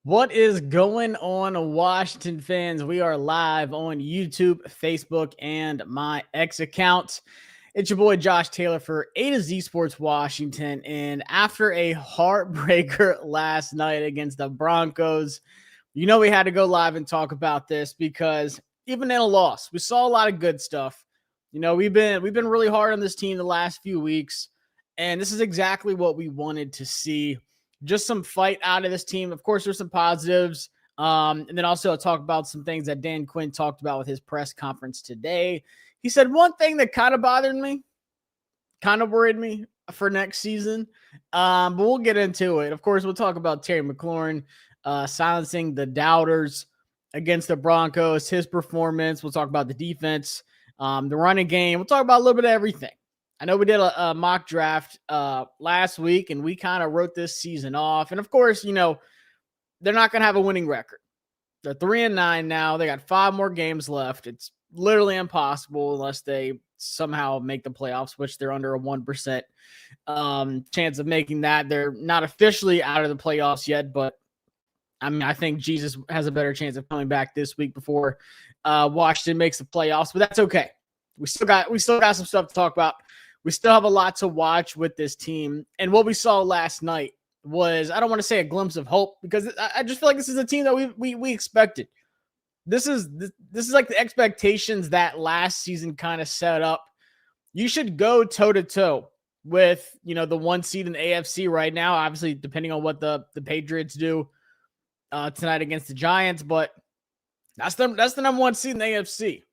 What is going on, Washington fans? We are live on YouTube, Facebook, and my X account. It's your boy Josh Taylor for A to Z Sports Washington. And after a heartbreaker last night against the Broncos, we had to go live and talk about this because even in a loss, we saw a lot of good stuff. We've been really hard on this team the last few weeks, and this is exactly what we wanted to see. Just some fight out of this team. Of course, there's some positives. And then also I'll talk about some things that Dan Quinn talked about with his press conference today. He said one thing that kind of bothered me, kind of worried me for next season. But we'll get into it. Of course, we'll talk about Terry McLaurin silencing the doubters against the Broncos, his performance. We'll talk about the defense, the running game. We'll talk about a little bit of everything. I know we did a mock draft last week, and we kind of wrote this season off. And, of course, they're not going to have a winning record. They're 3-9 now. They got 5 more games left. It's literally impossible unless they somehow make the playoffs, which they're under a 1% chance of making that. They're not officially out of the playoffs yet, but, I think Jesus has a better chance of coming back this week before Washington makes the playoffs, but that's okay. We still got some stuff to talk about. We still have a lot to watch with this team. And what we saw last night was, I don't want to say a glimpse of hope, because I just feel like this is a team that we expected. This is like the expectations that last season kind of set up. You should go toe-to-toe with, the 1 seed in the AFC right now, obviously depending on what the Patriots do tonight against the Giants, but that's the number 1 seed in the AFC.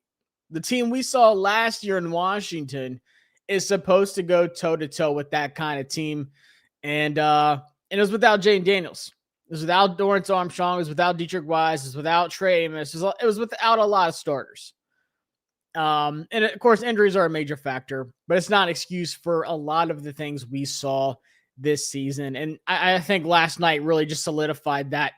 The team we saw last year in Washington is supposed to go toe-to-toe with that kind of team. And it was without Jayden Daniels. It was without Dorrance Armstrong. It was without Dietrich Wise. It was without Trey Amos. It was without a lot of starters. And, of course, injuries are a major factor, but it's not an excuse for a lot of the things we saw this season. And I think last night really just solidified that.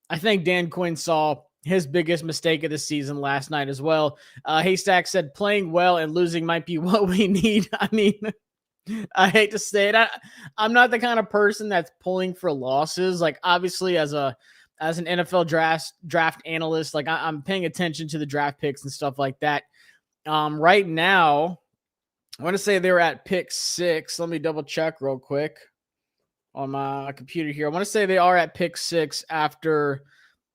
I think Dan Quinn saw his biggest mistake of the season last night as well. Haystack said playing well and losing might be what we need. I hate to say it. I'm not the kind of person that's pulling for losses. Like, obviously, as an NFL draft analyst, like I'm paying attention to the draft picks and stuff like that. Right now, I want to say they're at pick 6. Let me double check real quick on my computer here. I want to say they are at pick 6 after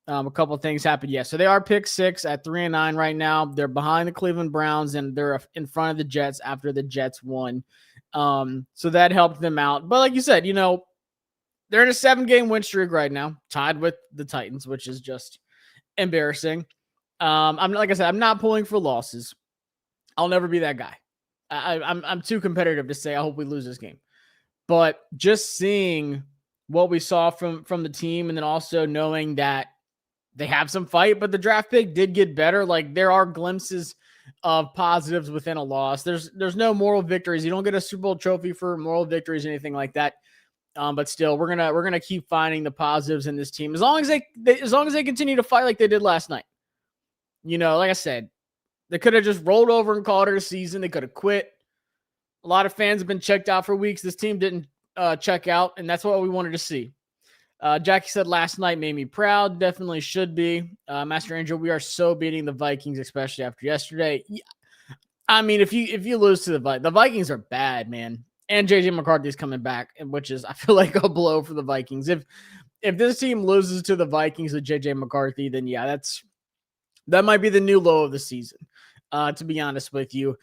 a couple of things happened. Yeah, so they are pick 6 at 3-9 right now. They're behind the Cleveland Browns, and they're in front of the Jets after the Jets won. So that helped them out. But like you said, they're in a 7-game win streak right now, tied with the Titans, which is just embarrassing. I'm not pulling for losses. I'll never be that guy. I'm too competitive to say I hope we lose this game. But just seeing what we saw from the team, and then also knowing that they have some fight, but the draft pick did get better. Like, there are glimpses of positives within a loss. There's no moral victories. You don't get a Super Bowl trophy for moral victories or anything like that. But still, we're gonna keep finding the positives in this team as long as they continue to fight like they did last night. Like I said, they could have just rolled over and called it a season. They could have quit. A lot of fans have been checked out for weeks. This team didn't check out, and that's what we wanted to see. Jackie said last night made me proud. Definitely should be. Master Angel, we are so beating the Vikings, especially after yesterday. If you lose to the Vikings are bad, man. And JJ McCarthy's coming back, which is, I feel like, a blow for the Vikings. If this team loses to the Vikings with JJ McCarthy, then yeah, that might be the new low of the season. To be honest with you,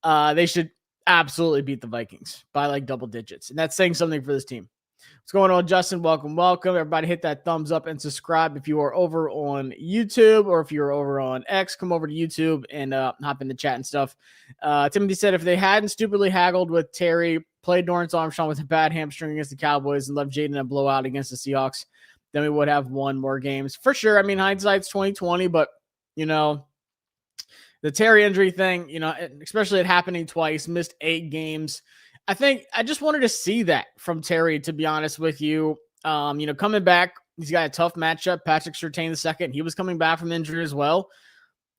they should absolutely beat the Vikings by like double digits, and that's saying something for this team. What's going on, Justin? Welcome. Everybody hit that thumbs up and subscribe if you are over on YouTube, or if you're over on X, come over to YouTube and hop in the chat and stuff. Timothy said if they hadn't stupidly haggled with Terry, played Dorrance Armstrong with a bad hamstring against the Cowboys, and left Jayden a blowout against the Seahawks, then we would have won more games. For sure. Hindsight's 20/20, but, the Terry injury thing, especially it happening twice, missed 8 games. I just wanted to see that from Terry, to be honest with you. Coming back, he's got a tough matchup. Patrick Surtain II, he was coming back from injury as well.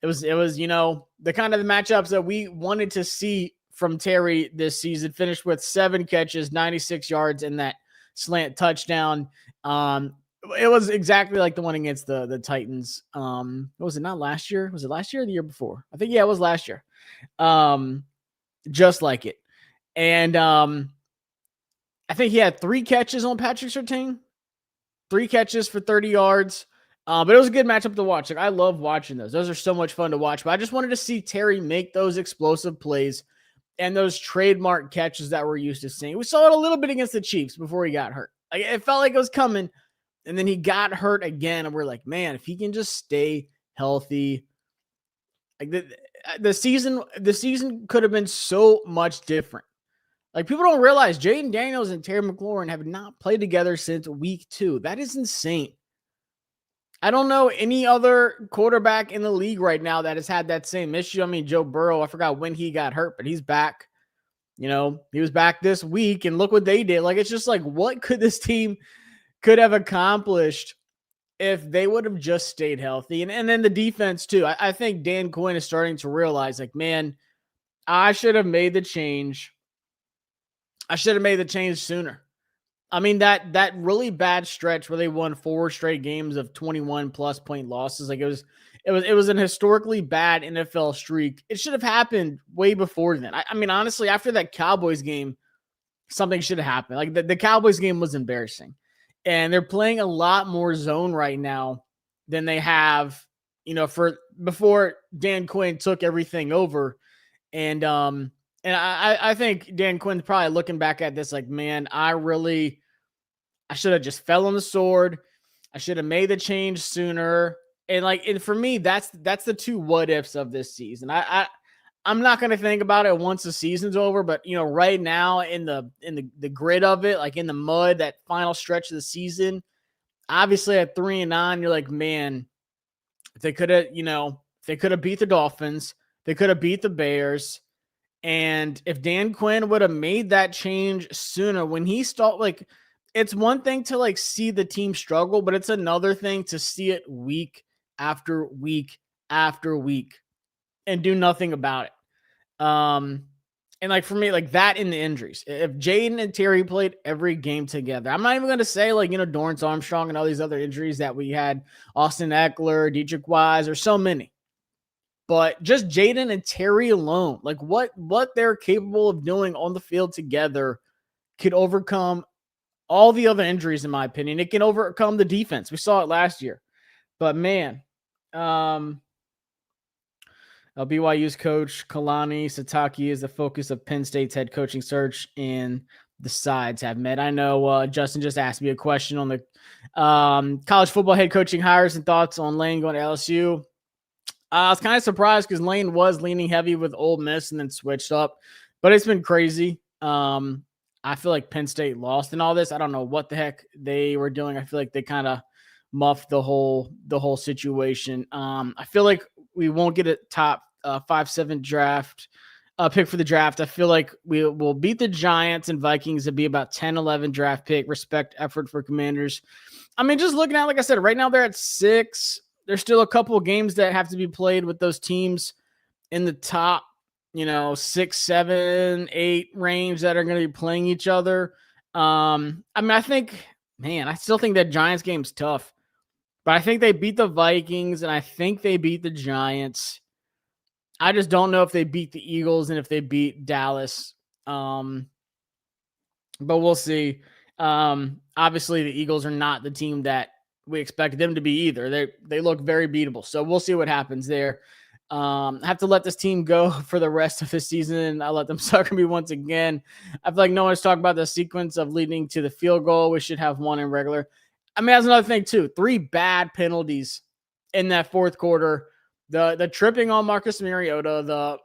It was the kind of the matchups that we wanted to see from Terry this season. Finished with 7 catches, 96 yards, and that slant touchdown. It was exactly like the one against the Titans. What was it? Not last year? Was it last year or the year before? I think, yeah, it was last year. Just like it. And I think he had 3 catches on Patrick Surtain. 3 catches for 30 yards. But it was a good matchup to watch. Like, I love watching those. Those are so much fun to watch. But I just wanted to see Terry make those explosive plays and those trademark catches that we're used to seeing. We saw it a little bit against the Chiefs before he got hurt. Like, it felt like it was coming, and then he got hurt again. And we're like, man, if he can just stay healthy, like the season could have been so much different. Like, people don't realize Jayden Daniels and Terry McLaurin have not played together since week 2. That is insane. I don't know any other quarterback in the league right now that has had that same issue. I mean, Joe Burrow, I forgot when he got hurt, but he's back. You know, he was back this week, and look what they did. Like, it's just like, what could this team could have accomplished if they would have just stayed healthy? And then the defense too. I think Dan Quinn is starting to realize, like, man, I should have made the change. I should have made the change sooner. I mean, that really bad stretch where they won 4 straight games of 21 plus point losses, like, it was an historically bad NFL streak. It should have happened way before then. I mean, honestly, after that Cowboys game, something should have happened. Like, the Cowboys game was embarrassing, and they're playing a lot more zone right now than they have, for before Dan Quinn took everything over. And I think Dan Quinn's probably looking back at this like, man, I should have just fell on the sword. I should have made the change sooner. And for me, that's the 2 what ifs of this season. I'm not going to think about it once the season's over, but right now in the grit of it, like in the mud, that final stretch of the season, obviously at 3-9, you're like, man, if they could have beat the Dolphins, they could have beat the Bears. And if Dan Quinn would have made that change sooner, when he started, like, it's one thing to like see the team struggle, but it's another thing to see it week after week after week and do nothing about it. And like for me, like that in the injuries, if Jayden and Terry played every game together, I'm not even going to say like, Dorrance Armstrong and all these other injuries that we had, Austin Eckler, Dietrich Wise, or so many. But just Jayden and Terry alone, like what they're capable of doing on the field together could overcome all the other injuries, in my opinion. It can overcome the defense. We saw it last year. But man, BYU's coach Kalani Sitake is the focus of Penn State's head coaching search, and the sides have met. I know Justin just asked me a question on the college football head coaching hires and thoughts on Lane going to LSU. I was kind of surprised because Lane was leaning heavy with Ole Miss and then switched up, but it's been crazy. I feel like Penn State lost in all this. I don't know what the heck they were doing. I feel like they kind of muffed the whole situation. I feel like we won't get a top 5-7 draft pick for the draft. I feel like we will beat the Giants and Vikings to be about 10-11 draft pick. Respect effort for Commanders. I mean, just looking at, like I said, right now they're at 6. There's still a couple of games that have to be played with those teams in the top, 6, 7, 8 range that are going to be playing each other. I mean, I still think that Giants game's tough, but I think they beat the Vikings and I think they beat the Giants. I just don't know if they beat the Eagles and if they beat Dallas. But we'll see. Obviously the Eagles are not the team that we expect them to be either. They look very beatable. So we'll see what happens there. I have to let this team go for the rest of the season. I'll let them sucker me once again. I feel like no one's talking about the sequence of leading to the field goal. We should have one in regular. I mean, that's another thing too. 3 bad penalties in that fourth quarter. The tripping on Marcus Mariota,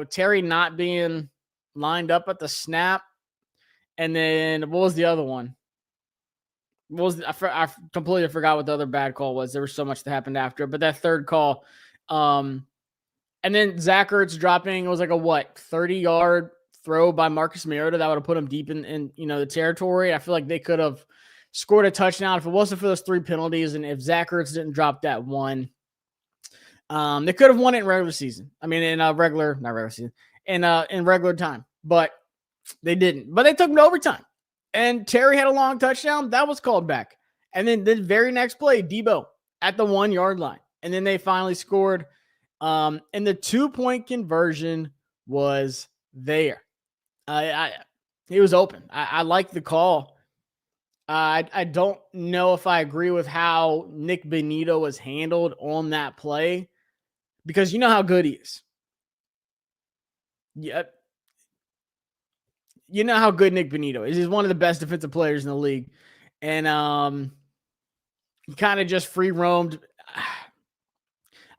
Terry not being lined up at the snap. And then what was the other one? I completely forgot what the other bad call was. There was so much that happened after, but that third call, and then Zach Ertz dropping, it was like a 30-yard throw by Marcus Mariota that would have put him deep in the territory. I feel like they could have scored a touchdown if it wasn't for those 3 penalties, and if Zach Ertz didn't drop that one, they could have won it in regular season. I mean, in regular time, but they didn't. But they took it to overtime. And Terry had a long touchdown. That was called back. And then the very next play, Debo at the 1 yard line. And then they finally scored. And the 2-point conversion was there. It was open. I like the call. I don't know if I agree with how Nick Benito was handled on that play, because you know how good he is. Yeah, you know how good Nick Benito is. He's one of the best defensive players in the league. And he kind of just free roamed.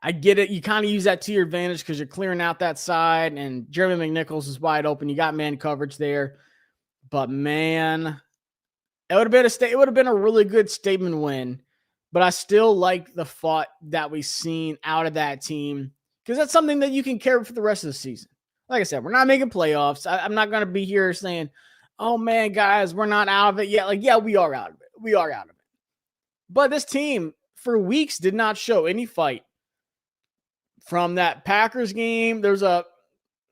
I get it. You kind of use that to your advantage because you're clearing out that side, and Jeremy McNichols is wide open. You got man coverage there. But man, it would have been a really good statement win. But I still like the fight that we've seen out of that team, because that's something that you can carry for the rest of the season. Like I said, we're not making playoffs. I'm not going to be here saying, oh man, guys, we're not out of it yet. Like, yeah, we are out of it. We are out of it. But this team for weeks did not show any fight. From that Packers game, there's a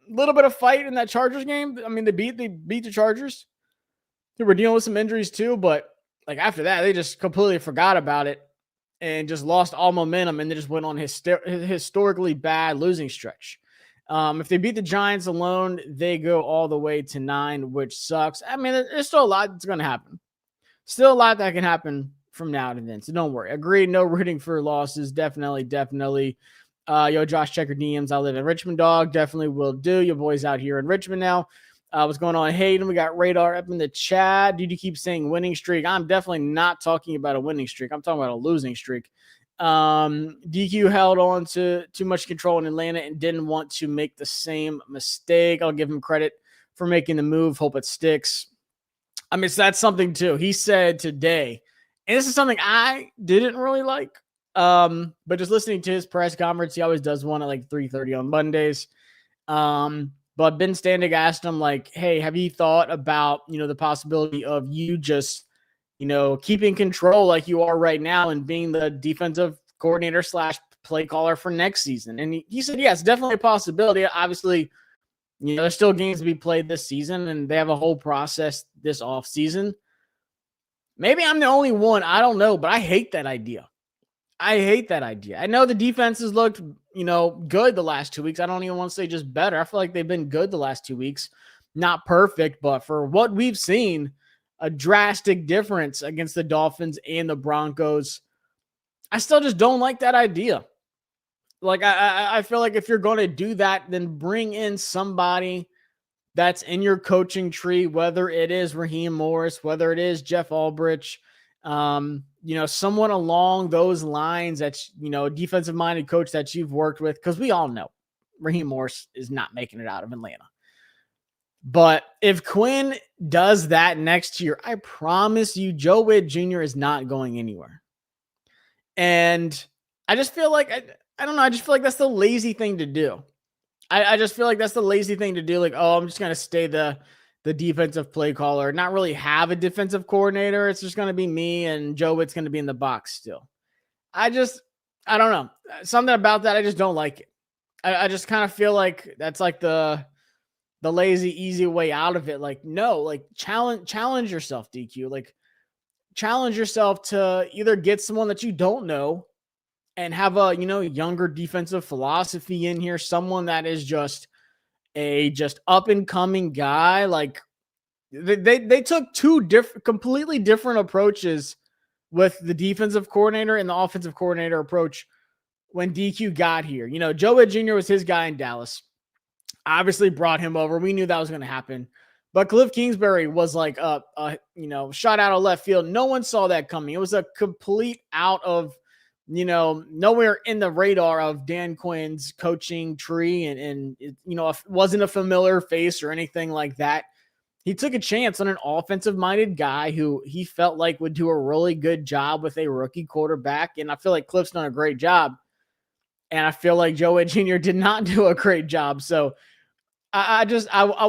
little bit of fight in that Chargers game. I mean, they beat the Chargers. They were dealing with some injuries too, but like after that, they just completely forgot about it and just lost all momentum, and they just went on historically bad losing stretch. If they beat the Giants alone, they go all the way to 9, which sucks. I mean, there's still a lot that's going to happen. Still a lot that can happen from now to then, so don't worry. Agreed, no rooting for losses. Definitely. Yo, Josh, check your DMs. I live in Richmond, dog. Definitely will do. Your boy's out here in Richmond now. What's going on, Hayden? We got Radar up in the chat. Dude, you keep saying winning streak. I'm definitely not talking about a winning streak. I'm talking about a losing streak. DQ held on to too much control in Atlanta and didn't want to make the same mistake. I'll give him credit for making the move. Hope it sticks. I mean, so that's something too. He said today, and this is something I didn't really like. But just listening to his press conference, he always does one at like 3:30 on Mondays. But Ben Standig asked him like, hey, have you thought about, the possibility of you just, keeping control like you are right now and being the defensive coordinator / play caller for next season? And he said, yeah, it's definitely a possibility. Obviously, there's still games to be played this season, and they have a whole process this offseason. Maybe I'm the only one. I don't know, but I hate that idea. I know the defense has looked, good the last 2 weeks. I don't even want to say just better. I feel like they've been good the last 2 weeks. Not perfect, but for what we've seen, a drastic difference against the Dolphins and the Broncos. I still just don't like that idea. Like, I feel like if you're going to do that, then bring in somebody that's in your coaching tree, whether it is Raheem Morris, whether it is Jeff Ulbrich, someone along those lines that's, defensive minded coach that you've worked with. Cause we all know Raheem Morris is not making it out of Atlanta. But if Quinn does that next year, I promise you, Joe Witt Jr. is not going anywhere. And I just feel like, I don't know. I just feel like that's the lazy thing to do. I just feel like that's the lazy thing to do. Like, oh, I'm just going to stay the defensive play caller, not really have a defensive coordinator. It's just going to be me, and Joe Witt's going to be in the box still. I don't know. Something about that, I just don't like it. I just kind of feel like that's like the lazy, easy way out of it. Like, no, like challenge yourself, DQ. Like, challenge yourself to either get someone that you don't know and have a, younger defensive philosophy in here, someone that is just up and coming guy. Like they took two completely different approaches with the defensive coordinator and the offensive coordinator approach when DQ got here. Joe Witt Jr. was his guy in Dallas. Obviously brought him over. We knew that was going to happen. But Cliff Kingsbury was like a shot out of left field. No one saw that coming. It was a complete out of, nowhere in the radar of Dan Quinn's coaching tree. And it wasn't a familiar face or anything like that. He took a chance on an offensive-minded guy who he felt like would do a really good job with a rookie quarterback. And I feel like Cliff's done a great job. And I feel like Joe Witt Jr. did not do a great job. So I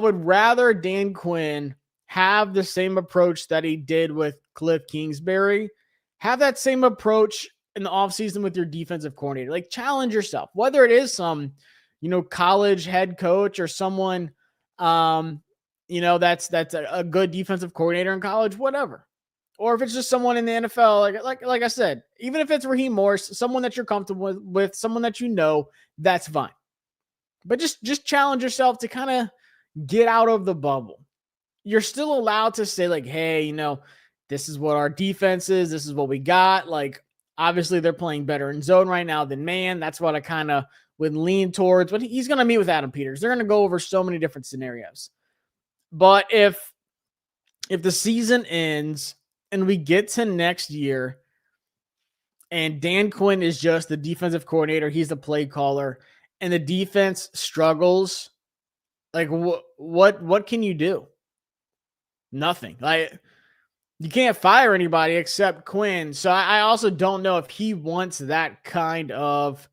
would rather Dan Quinn have the same approach that he did with Cliff Kingsbury. Have that same approach in the offseason with your defensive coordinator. Like, challenge yourself, whether it is some, college head coach or someone, that's a good defensive coordinator in college, whatever. Or if it's just someone in the NFL, like I said, even if it's Raheem Morris, someone that you're comfortable with, someone that you know, that's fine. But just challenge yourself to kind of get out of the bubble. You're still allowed to say, like, hey, this is what our defense is. This is what we got. Like, obviously, they're playing better in zone right now than man. That's what I kind of would lean towards. But he's going to meet with Adam Peters. They're going to go over so many different scenarios. But if the season ends and we get to next year and Dan Quinn is just the defensive coordinator, he's the play caller, and the defense struggles, like what can you do? Nothing. Like, you can't fire anybody except Quinn. So I also don't know if he wants that kind of,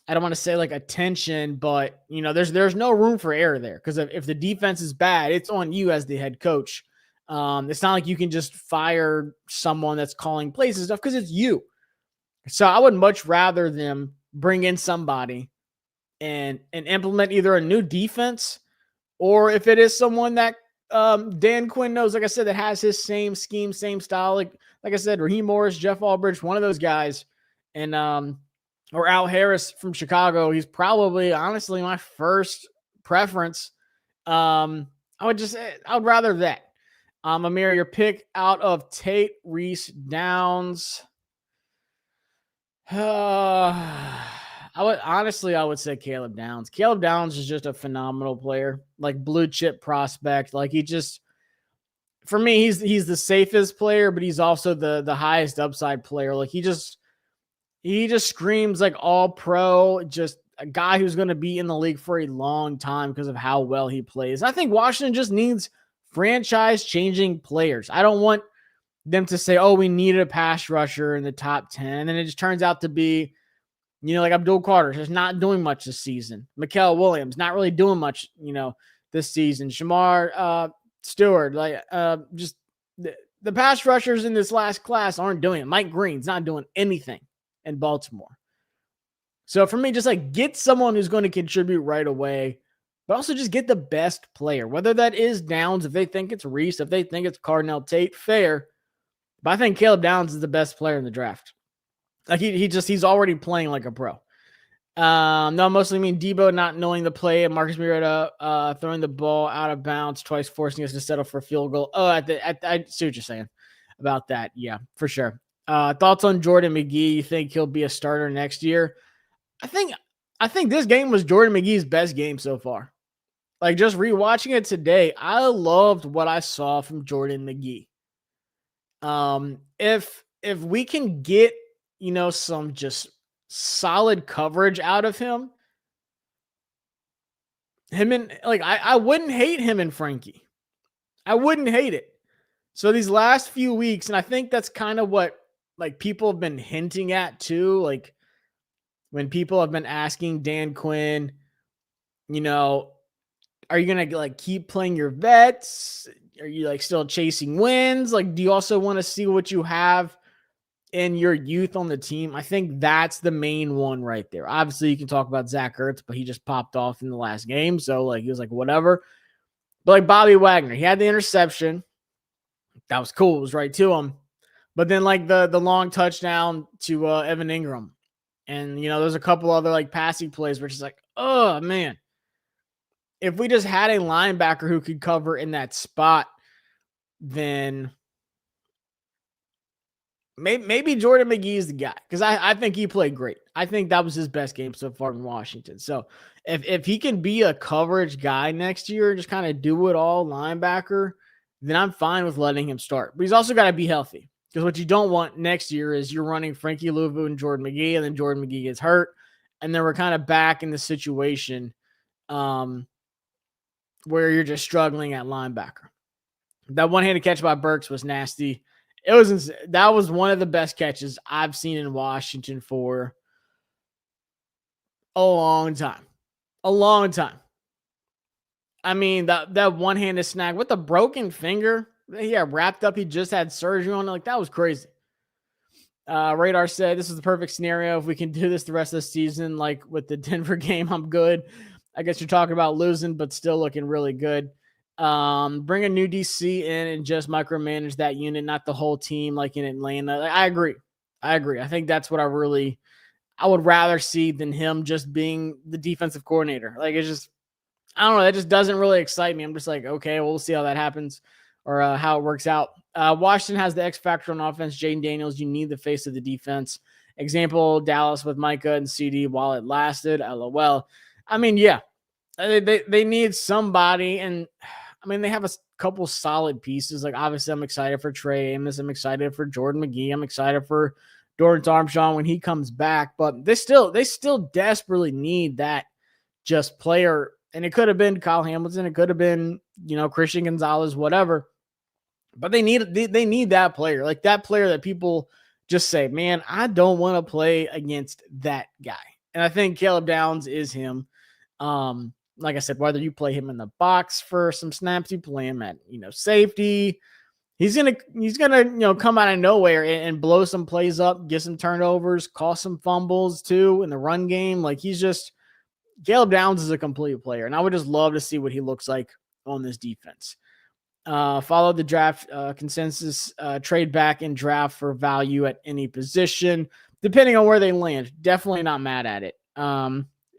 I don't want to say like attention, but there's no room for error there, because if the defense is bad, it's on you as the head coach. It's not like you can just fire someone that's calling plays and stuff, because it's you. So I would much rather them bring in somebody and implement either a new defense, or if it is someone that Dan Quinn knows, like I said, that has his same scheme, same style. Like I said, Raheem Morris, Jeff Albridge, one of those guys, and or Al Harris from Chicago. He's probably, honestly, my first preference. I would rather that. Amir, your pick out of Tate, Reese, Downs. I would say Caleb Downs. Caleb Downs is just a phenomenal player, like blue chip prospect. Like, for me, he's the safest player, but he's also the highest upside player. Like, he just screams like all pro, just a guy who's going to be in the league for a long time because of how well he plays. I think Washington just needs franchise changing players. I don't want them to say, oh, we needed a pass rusher in the top 10. And then it just turns out to be, like Abdul Carter, just not doing much this season. Mikael Williams, not really doing much, this season. Shamar Stewart, just the pass rushers in this last class aren't doing it. Mike Green's not doing anything in Baltimore. So for me, just like get someone who's going to contribute right away, but also just get the best player, whether that is Downs, if they think it's Reese, if they think it's Cardinal Tate, fair. But I think Caleb Downs is the best player in the draft. Like, he's already playing like a pro. No, mostly Debo not knowing the play and Marcus Mariota throwing the ball out of bounds twice, forcing us to settle for a field goal. Oh, I see what you're saying about that. Yeah, for sure. Thoughts on Jordan McGee? You think he'll be a starter next year? I think this game was Jordan McGee's best game so far. Like, just rewatching it today, I loved what I saw from Jordan McGee. If we can get, some just solid coverage out of him and I wouldn't hate him and Frankie. I wouldn't hate it. So these last few weeks, and I think that's kind of what like people have been hinting at too. Like, when people have been asking Dan Quinn, are you going to like keep playing your vets? Are you like still chasing wins? Like, do you also want to see what you have in your youth on the team? I think that's the main one right there. Obviously, you can talk about Zach Ertz, but he just popped off in the last game. So like, he was like, whatever. But like Bobby Wagner, he had the interception. That was cool. It was right to him. But then like the long touchdown to Evan Ingram. And, there's a couple other like passing plays where it's just like, oh man, if we just had a linebacker who could cover in that spot, then maybe Jordan McGee is the guy, because I think he played great. I think that was his best game so far in Washington. So if he can be a coverage guy next year and just kind of do it all linebacker, then I'm fine with letting him start. But he's also got to be healthy, because what you don't want next year is you're running Frankie Louvu and Jordan McGee, and then Jordan McGee gets hurt, and then we're kind of back in the situation where you're just struggling at linebacker. That one-handed catch by Burks was nasty. That was one of the best catches I've seen in Washington for a long time. A long time. I mean, that one-handed snag with a broken finger. Yeah, wrapped up. He just had surgery on it. Like, that was crazy. Radar said, this is the perfect scenario. If we can do this the rest of the season, like with the Denver game, I'm good. I guess you're talking about losing, but still looking really good. Bring a new DC in and just micromanage that unit, not the whole team like in Atlanta. I agree. I think that's what I would rather see than him just being the defensive coordinator. Like, it's just, I don't know. That just doesn't really excite me. I'm just like, okay, well, we'll see how that happens or how it works out. Washington has the X factor on offense. Jayden Daniels, you need the face of the defense. Example, Dallas with Micah and CD while it lasted. LOL. I mean, yeah, they need somebody. And I mean, they have a couple solid pieces. Like, obviously, I'm excited for Trey Amos. I'm excited for Jordan McGee. I'm excited for Dorrance Armstrong when he comes back. But they still desperately need that just player. And it could have been Kyle Hamilton. It could have been, Christian Gonzalez, whatever. But they need that player. Like, that player that people just say, man, I don't want to play against that guy. And I think Caleb Downs is him. Like I said, whether you play him in the box for some snaps, you play him at, safety, he's gonna come out of nowhere and blow some plays up, get some turnovers, cause some fumbles too in the run game. Like, Caleb Downs is a complete player, and I would just love to see what he looks like on this defense. Follow the draft consensus, trade back and draft for value at any position, depending on where they land. Definitely not mad at it.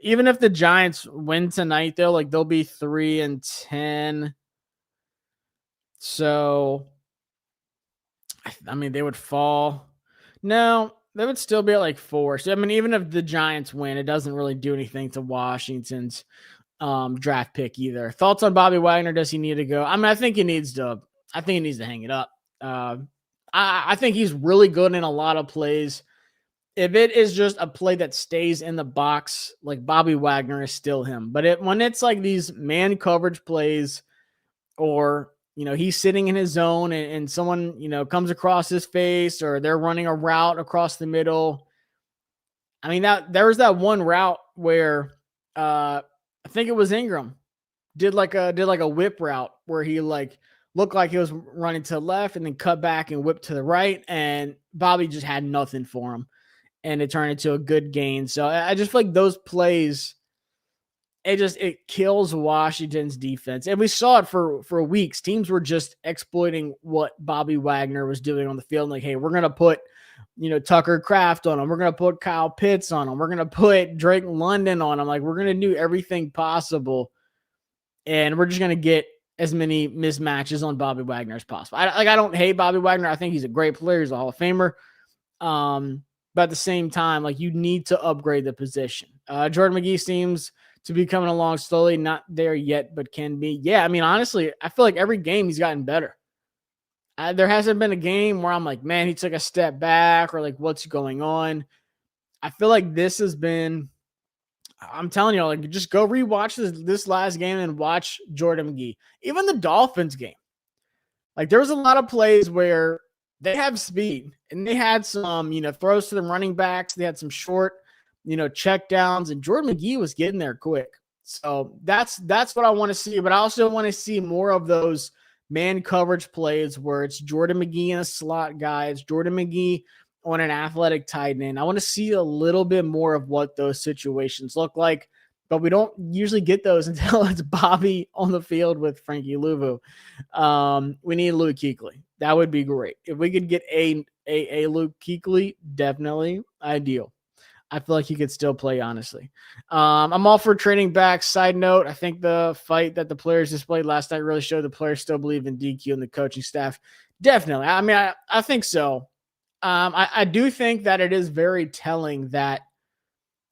Even if the Giants win tonight, though, like, they'll be 3-10. So, I mean, they would fall. No, they would still be at like 4. So, I mean, even if the Giants win, it doesn't really do anything to Washington's draft pick either. Thoughts on Bobby Wagner? Does he need to go? I mean, I think he needs to hang it up. I think he's really good in a lot of plays. If it is just a play that stays in the box, like, Bobby Wagner is still him. But when it's like these man coverage plays, or, he's sitting in his zone and someone, comes across his face, or they're running a route across the middle. I mean, there was that one route where I think it was Ingram did like a whip route where he looked like he was running to the left and then cut back and whipped to the right, and Bobby just had nothing for him. And it turned into a good gain. So I just feel like those plays, it kills Washington's defense. And we saw it for weeks. Teams were just exploiting what Bobby Wagner was doing on the field. Like, hey, we're going to put, Tucker Kraft on him. We're going to put Kyle Pitts on him. We're going to put Drake London on him. Like, we're going to do everything possible. And we're just going to get as many mismatches on Bobby Wagner as possible. I don't hate Bobby Wagner. I think he's a great player. He's a Hall of Famer. But at the same time, like, you need to upgrade the position. Jordan McGee seems to be coming along slowly, not there yet, but can be. Yeah, I mean, honestly, I feel like every game he's gotten better. There hasn't been a game where I'm like, man, he took a step back, or like, what's going on? I feel like this has been, I'm telling you, like, just go rewatch this last game and watch Jordan McGee. Even the Dolphins game. Like, there was a lot of plays where they have speed, and they had some, throws to the running backs. They had some short, check downs, and Jordan McGee was getting there quick. So that's what I want to see. But I also want to see more of those man coverage plays where it's Jordan McGee and a slot guy. It's Jordan McGee on an athletic tight end. I want to see a little bit more of what those situations look like, but we don't usually get those until it's Bobby on the field with Frankie Louvu. We need Luke Kuechly. That would be great. If we could get a Luke Kuechly, definitely ideal. I feel like he could still play, honestly. I'm all for trading back. Side note, I think the fight that the players displayed last night really showed the players still believe in DQ and the coaching staff. Definitely. I mean, I think so. I do think that it is very telling that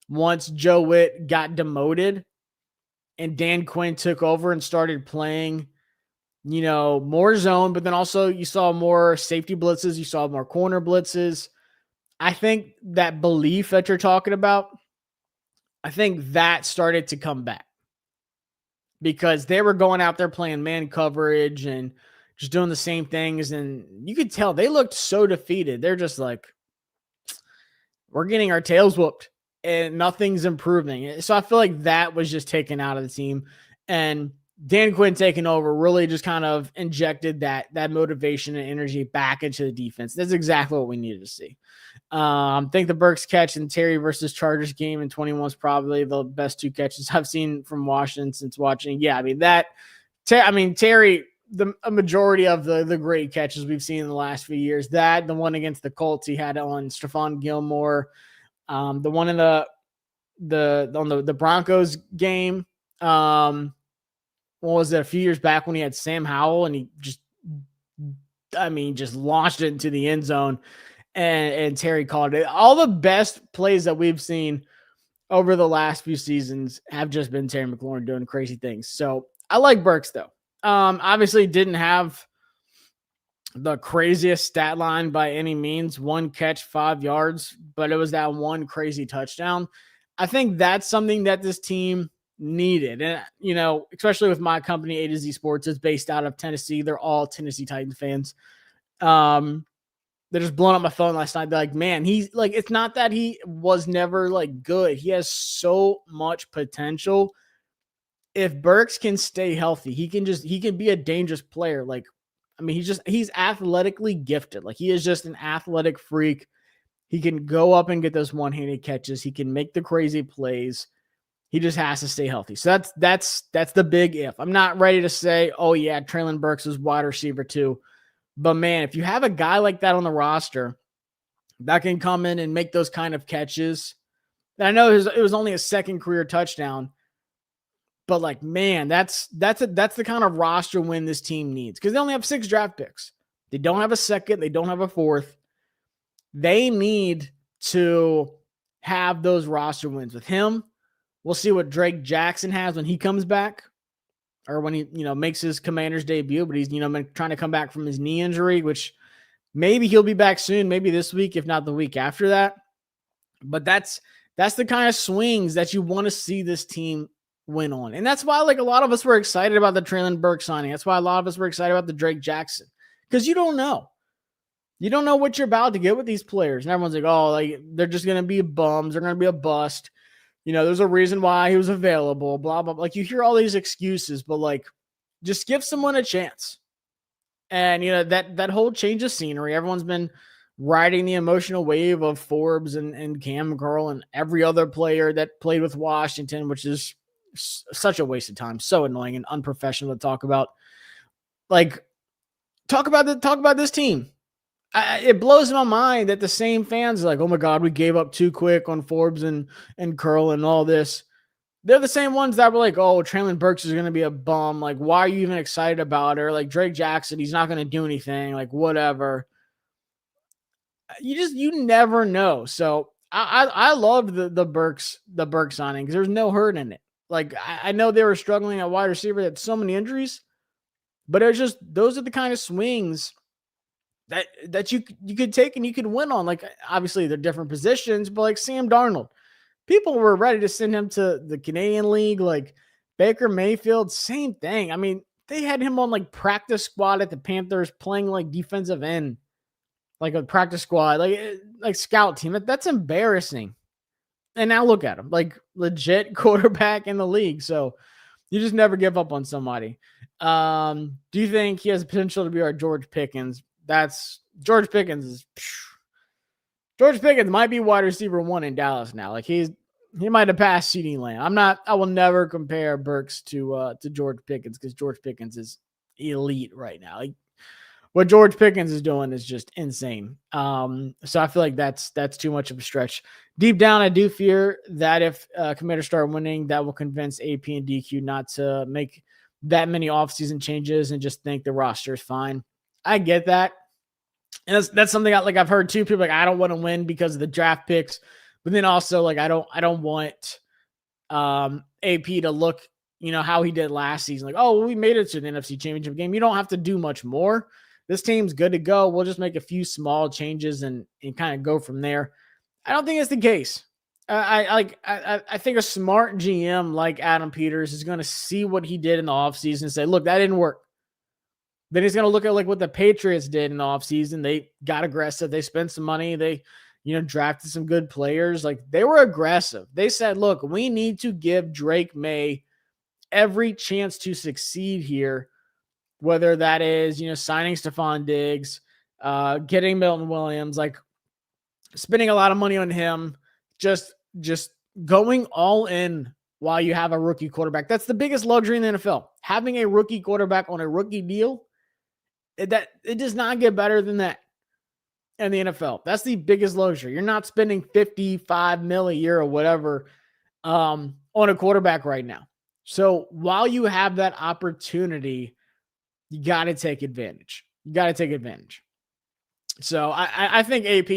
once Joe Witt got demoted and Dan Quinn took over and started playing, more zone, but then also you saw more safety blitzes. You saw more corner blitzes. I think that belief that you're talking about, I think that started to come back because they were going out there playing man coverage and just doing the same things. And you could tell they looked so defeated. They're just like, we're getting our tails whooped and nothing's improving. So I feel like that was just taken out of the team, and Dan Quinn taking over really just kind of injected that motivation and energy back into the defense. That's exactly what we needed to see. I think the Burks catch in Terry versus Chargers game in 21 is probably the best 2 catches I've seen from Washington since watching. Yeah, I mean, that Terry, a majority of the great catches we've seen in the last few years, that the one against the Colts he had on Stephon Gilmore, the one in the Broncos game, what was it, a few years back when he had Sam Howell and he just launched it into the end zone and Terry called it. All the best plays that we've seen over the last few seasons have just been Terry McLaurin doing crazy things. So I like Burks though. Obviously didn't have the craziest stat line by any means, 1 catch, 5 yards, but it was that one crazy touchdown. I think that's something that this team needed. And, especially with my company, A to Z Sports, it's based out of Tennessee. They're all Tennessee Titans fans. They're just blowing up my phone last night. They're like, man, he's like, it's not that he was never like good. He has so much potential. If Burks can stay healthy, he can be a dangerous player. Like, he's athletically gifted. Like, he is just an athletic freak. He can go up and get those one-handed catches. He can make the crazy plays. He just has to stay healthy. So that's the big if. I'm not ready to say, oh yeah, Treylon Burks is wide receiver 2. But man, if you have a guy like that on the roster that can come in and make those kind of catches, and I know it was only a second career touchdown, but like, man, that's the kind of roster win this team needs, because they only have 6 draft picks. They don't have a second. They don't have a fourth. They need to have those roster wins with him. We'll see what Drake Jackson has when he comes back, or when he, makes his Commanders debut, but he's, trying to come back from his knee injury, which maybe he'll be back soon, maybe this week, if not the week after that. But that's the kind of swings that you want to see this team win on. And that's why, like, a lot of us were excited about the Treylon Burks signing. That's why a lot of us were excited about the Drake Jackson, because you don't know. You don't know what you're about to get with these players. And everyone's like, oh, like, they're just going to be bums. They're going to be a bust. There's a reason why he was available, blah, blah, blah. Like, you hear all these excuses, but like, just give someone a chance. And, that whole change of scenery, everyone's been riding the emotional wave of Forbes and Cam Curl and every other player that played with Washington, which is such a waste of time. So annoying and unprofessional to talk about. Like, talk about this team. It blows my mind that the same fans are like, oh my God, we gave up too quick on Forbes and Curl and all this. They're the same ones that were like, oh, Treylon Burks is going to be a bum. Like, why are you even excited about it? Or like, Drake Jackson, he's not going to do anything. Like, whatever. You never know. So I loved the Burks signing, because there's no hurt in it. Like, I know they were struggling at wide receiver. They had so many injuries, but it's just, those are the kind of swings that you could take and you could win on. Like, obviously they're different positions, but like Sam Darnold, people were ready to send him to the Canadian League. Like Baker Mayfield, same thing. They had him on like practice squad at the Panthers playing like defensive end, like a practice squad, like scout team. That's embarrassing. And now look at him, like legit quarterback in the league. So you just never give up on somebody. Do you think he has potential to be our George Pickens? George Pickens might be wide receiver 1 in Dallas now. Like, he might have passed CeeDee Lamb. I will never compare Burks to George Pickens, because George Pickens is elite right now. Like, what George Pickens is doing is just insane. So I feel like that's too much of a stretch. Deep down, I do fear that if Commanders start winning, that will convince AP and DQ not to make that many offseason changes and just think the roster is fine. I get that. And that's something I've heard too. People like, I don't want to win because of the draft picks, but then also like, I don't want AP to look, how he did last season. Like, oh, well, we made it to the NFC Championship game. You don't have to do much more. This team's good to go. We'll just make a few small changes and kind of go from there. I don't think it's the case. I think a smart GM like Adam Peters is going to see what he did in the offseason and say, look, that didn't work. Then he's going to look at like what the Patriots did in the offseason. They got aggressive. They spent some money. They, drafted some good players. Like, they were aggressive. They said, look, we need to give Drake May every chance to succeed here, whether that is, signing Stephon Diggs, getting Milton Williams, like spending a lot of money on him, just going all in while you have a rookie quarterback. That's the biggest luxury in the NFL. Having a rookie quarterback on a rookie deal, it does not get better than that in the NFL. That's the biggest luxury. You're not spending $55 million a year or whatever on a quarterback right now. So while you have that opportunity, you got to take advantage. So I think AP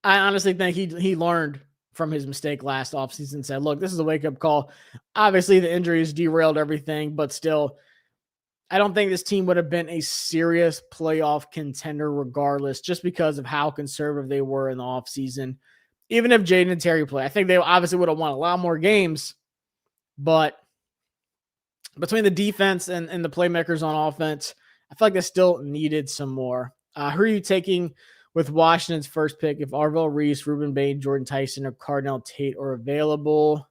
I honestly think he learned from his mistake last offseason and said, look, this is a wake-up call. Obviously, the injuries derailed everything, but still, I don't think this team would have been a serious playoff contender regardless, just because of how conservative they were in the offseason. Even if Jayden and Terry play, I think they obviously would have won a lot more games, but between the defense and the playmakers on offense, I feel like they still needed some more. Who are you taking with Washington's first pick if Arvell Reese, Ruben Bain, Jordan Tyson, or Cardinal Tate are available?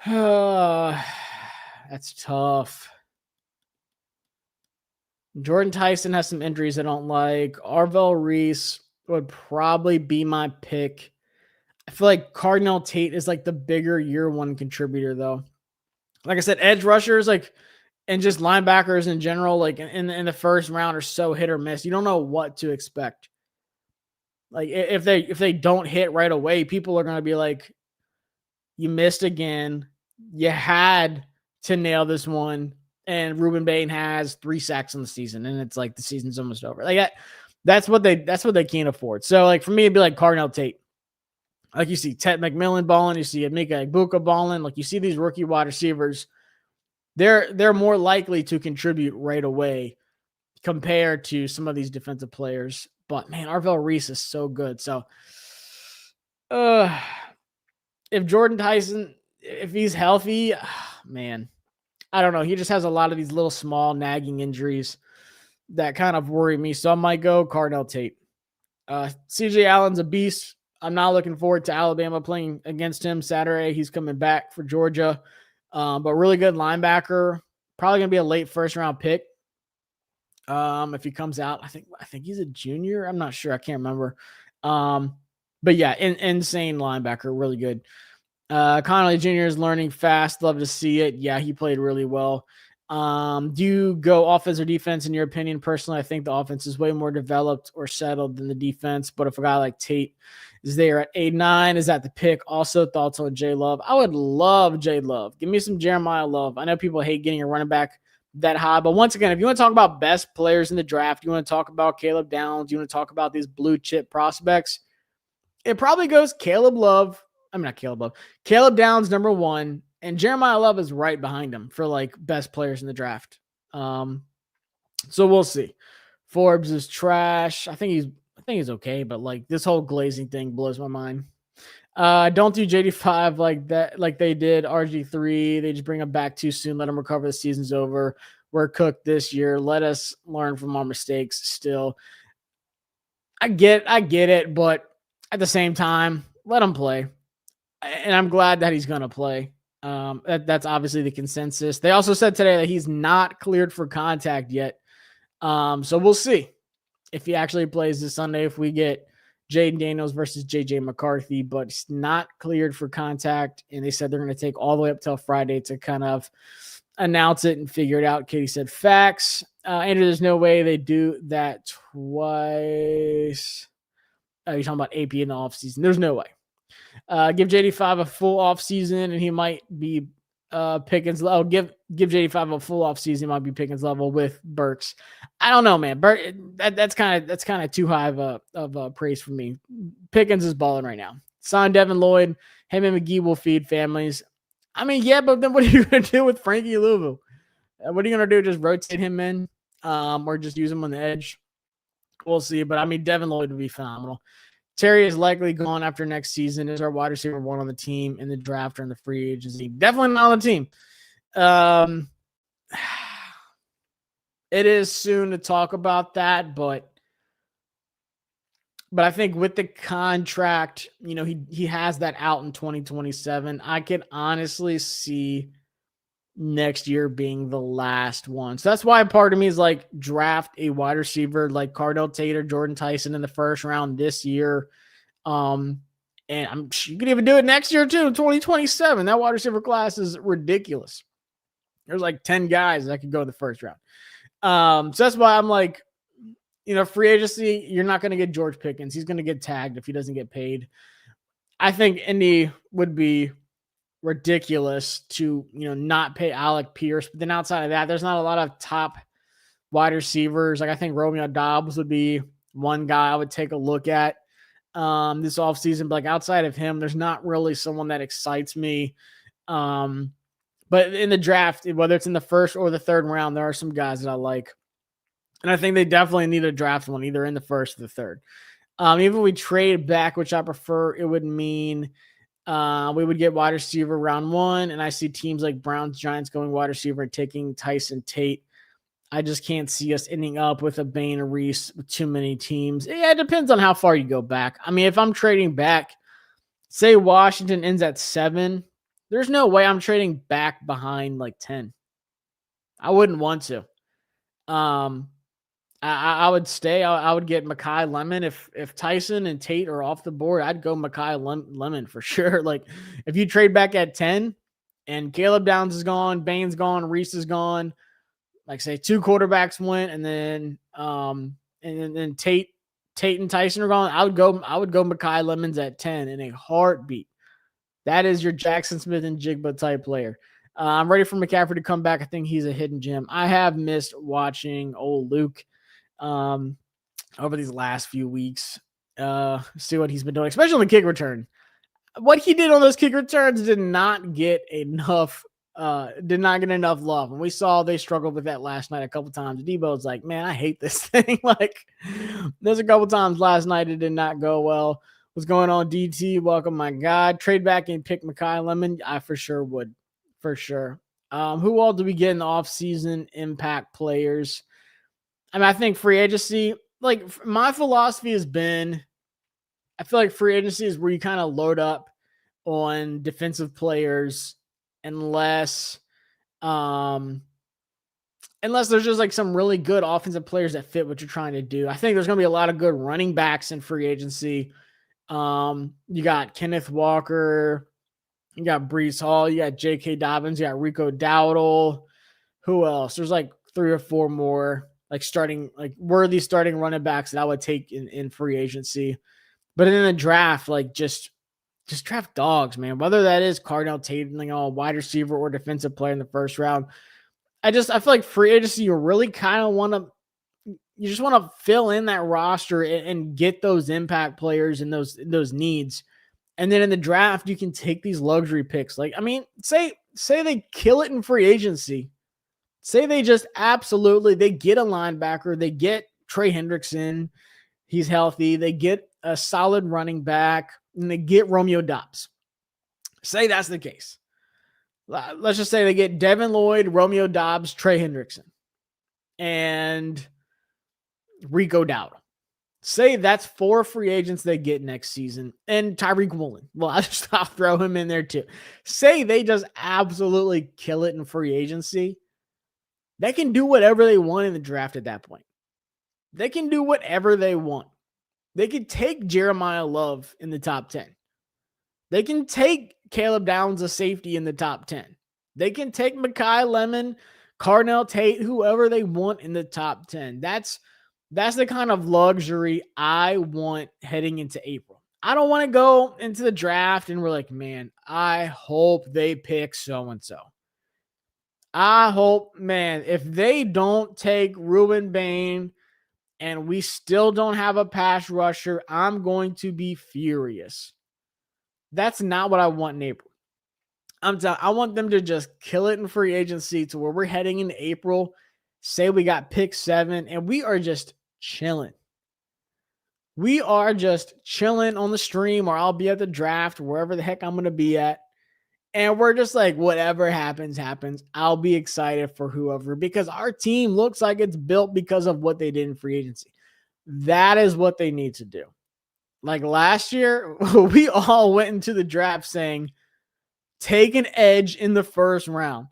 That's tough. Jordan Tyson has some injuries I don't like. Arvell Reese would probably be my pick. I feel like Cardinal Tate is like the bigger year one contributor, though. Like I said, edge rushers, and just linebackers in general, in the first round are so hit or miss. You don't know what to expect. Like if they don't hit right away, people are going to be like, you missed again. You had to nail this one. And Ruben Bain has 3 sacks in the season, and it's like the season's almost over. Like that's what they can't afford. So like for me, it'd be like Cardinal Tate. Like you see Ted McMillan balling, you see Emeka Egbuka balling. Like you see these rookie wide receivers, they're more likely to contribute right away compared to some of these defensive players. But man, Arvell Reese is so good. So if Jordan Tyson, if he's healthy, man, I don't know. He just has a lot of these little small nagging injuries that kind of worry me. So I might go Cardinal Tate. CJ Allen's a beast. I'm not looking forward to Alabama playing against him Saturday. He's coming back for Georgia. But really good linebacker. Probably going to be a late first round pick. If he comes out, I think he's a junior. I'm not sure. I can't remember. But yeah, insane linebacker. Really good. Connolly Jr. is learning fast. Love to see it. Yeah, he played really well. Do you go offense or defense in your opinion? Personally, I think the offense is way more developed or settled than the defense. But if a guy like Tate is there at 8-9, is that the pick? Also, thoughts on J Love? I would love J Love. Give me some Jeremiah Love. I know people hate getting a running back that high, but once again, if you want to talk about best players in the draft, you want to talk about Caleb Downs, you want to talk about these blue chip prospects, it probably goes Caleb Downs number 1, and Jeremiah Love is right behind him for like best players in the draft. So we'll see. Forbes is trash. I think he's okay, but like this whole glazing thing blows my mind. Don't do JD5 like that, like they did RG3. They just bring him back too soon. Let him recover. The season's over. We're cooked this year. Let us learn from our mistakes still. I get it, but at the same time, let him play. And I'm glad that he's going to play. That's obviously the consensus. They also said today that he's not cleared for contact yet. So we'll see if he actually plays this Sunday, if we get Jayden Daniels versus JJ McCarthy, but he's not cleared for contact. And they said they're going to take all the way up till Friday to kind of announce it and figure it out. Katie said facts. Andrew, there's no way they do that twice. You're talking about AP in the offseason. There's no way. Give JD5 a full offseason, and he might be Pickens level. Give JD5 a full offseason, he might be Pickens level with Burks. I don't know, man. That's kind of too high of praise for me. Pickens is balling right now. Sign Devin Lloyd. Him and McGee will feed families. I mean, yeah, but then what are you going to do with Frankie Louisville? What are you going to do? Just rotate him in, or just use him on the edge? We'll see. But I mean, Devin Lloyd would be phenomenal. Terry is likely gone after next season. Is our wide receiver 1 on the team in the draft or in the free agency? Definitely not on the team. It is soon to talk about that, but I think with the contract, he has that out in 2027. I can honestly see next year being the last one. So that's why part of me is like draft a wide receiver like Cardell Tate or Jordan Tyson in the first round this year. And And you can even do it next year too, 2027. That wide receiver class is ridiculous. There's like 10 guys that could go in the first round. So that's why I'm like, free agency, you're not going to get George Pickens. He's going to get tagged if he doesn't get paid. I think Indy would be ridiculous to, not pay Alec Pierce. But then outside of that, there's not a lot of top wide receivers. Like I think Romeo Doubs would be one guy I would take a look at this offseason. But like outside of him, there's not really someone that excites me. But in the draft, whether it's in the first or the third round, there are some guys that I like. And I think they definitely need to draft one either in the first or the third. Even if we trade back, which I prefer, it would mean we would get wide receiver round 1. And I see teams like Browns, Giants going wide receiver and taking Tyson Tate. I just can't see us ending up with a Bain or Reese with too many teams. Yeah, it depends on how far you go back. I mean, if I'm trading back, say Washington ends at 7, there's no way I'm trading back behind like 10. I wouldn't want to. I would stay. I would get Mekhi Lemon. If Tyson and Tate are off the board, I'd go Mekhi Lemon for sure. Like if you trade back at 10 and Caleb Downs is gone, Bain's gone, Reese is gone, like say 2 quarterbacks went, and then Tate and Tyson are gone, I would go Mekhi Lemons at 10 in a heartbeat. That is your Jackson Smith and Jigba type player. I'm ready for McCaffrey to come back. I think he's a hidden gem. I have missed watching old Luke over these last few weeks. See what he's been doing, especially on the kick return. What he did on those kick returns did not get enough love. And we saw they struggled with that last night a couple times. Debo's like, man, I hate this thing. Like there's a couple times last night it did not go well. What's going on, DT? Welcome, my God. Trade back and pick Mekhi Lemon. I for sure would. For sure. Who all do we get in the offseason impact players? I mean, I think free agency, like my philosophy has been, I feel like free agency is where you kind of load up on defensive players unless there's just like some really good offensive players that fit what you're trying to do. I think there's going to be a lot of good running backs in free agency. You got Kenneth Walker, you got Breece Hall, you got J.K. Dobbins, you got Rico Dowdle. Who else? There's like 3 or 4 more worthy starting running backs that I would take in free agency. But in the draft, like just draft dogs, man. Whether that is Cardell Tate, wide receiver or defensive player in the first round. I feel like free agency, you really kind of you just want to fill in that roster and get those impact players and those needs. And then in the draft, you can take these luxury picks. Like, I mean, say they kill it in free agency. Say they just they get a linebacker. They get Trey Hendrickson. He's healthy. They get a solid running back. And they get Romeo Doubs. Say that's the case. Let's just say they get Devin Lloyd, Romeo Doubs, Trey Hendrickson, and Rico Dowdle. Say that's 4 free agents they get next season. And Tyreek Woolen. Well, I'll throw him in there too. Say they just absolutely kill it in free agency. They can do whatever they want in the draft at that point. They can do whatever they want. They could take Jeremiah Love in the top 10. They can take Caleb Downs, a safety, in the top 10. They can take Mekhi Lemon, Cardell Tate, whoever they want in the top 10. That's the kind of luxury I want heading into April. I don't want to go into the draft and we're like, man, I hope they pick so-and-so. I hope, man, if they don't take Ruben Bain and we still don't have a pass rusher, I'm going to be furious. That's not what I want in April. I want them to just kill it in free agency to where we're heading into April. Say we got pick 7 and we are just chilling. We are just chilling on the stream, or I'll be at the draft, wherever the heck I'm going to be at. And we're just like, whatever happens, happens. I'll be excited for whoever, because our team looks like it's built because of what they did in free agency. That is what they need to do. Like last year, we all went into the draft saying, take an edge in the first round.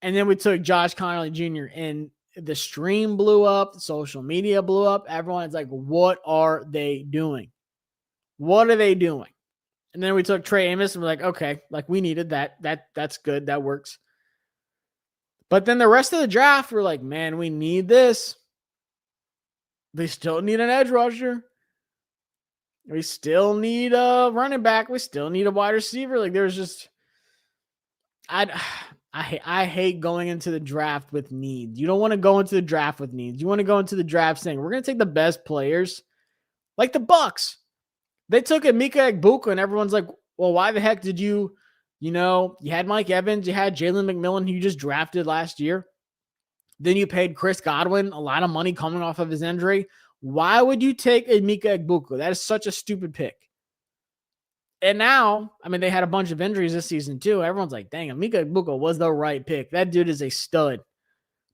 And then we took Josh Connolly Jr. and the stream blew up. Social media blew up. Everyone's like, what are they doing? What are they doing? And then we took Trey Amos and we're like, okay, like we needed that. That's good. That works. But then the rest of the draft, we're like, man, we need this. They still need an edge rusher. We still need a running back. We still need a wide receiver. Like there's just, I hate going into the draft with needs. You don't want to go into the draft with needs. You want to go into the draft saying, we're going to take the best players. Like the Bucks. They took Emeka Egbuka and everyone's like, well, why the heck did you had Mike Evans, you had Jalen McMillan, who you just drafted last year. Then you paid Chris Godwin a lot of money coming off of his injury. Why would you take Emeka Egbuka? That is such a stupid pick. And now, I mean, they had a bunch of injuries this season too. Everyone's like, dang, Emeka Egbuka was the right pick. That dude is a stud.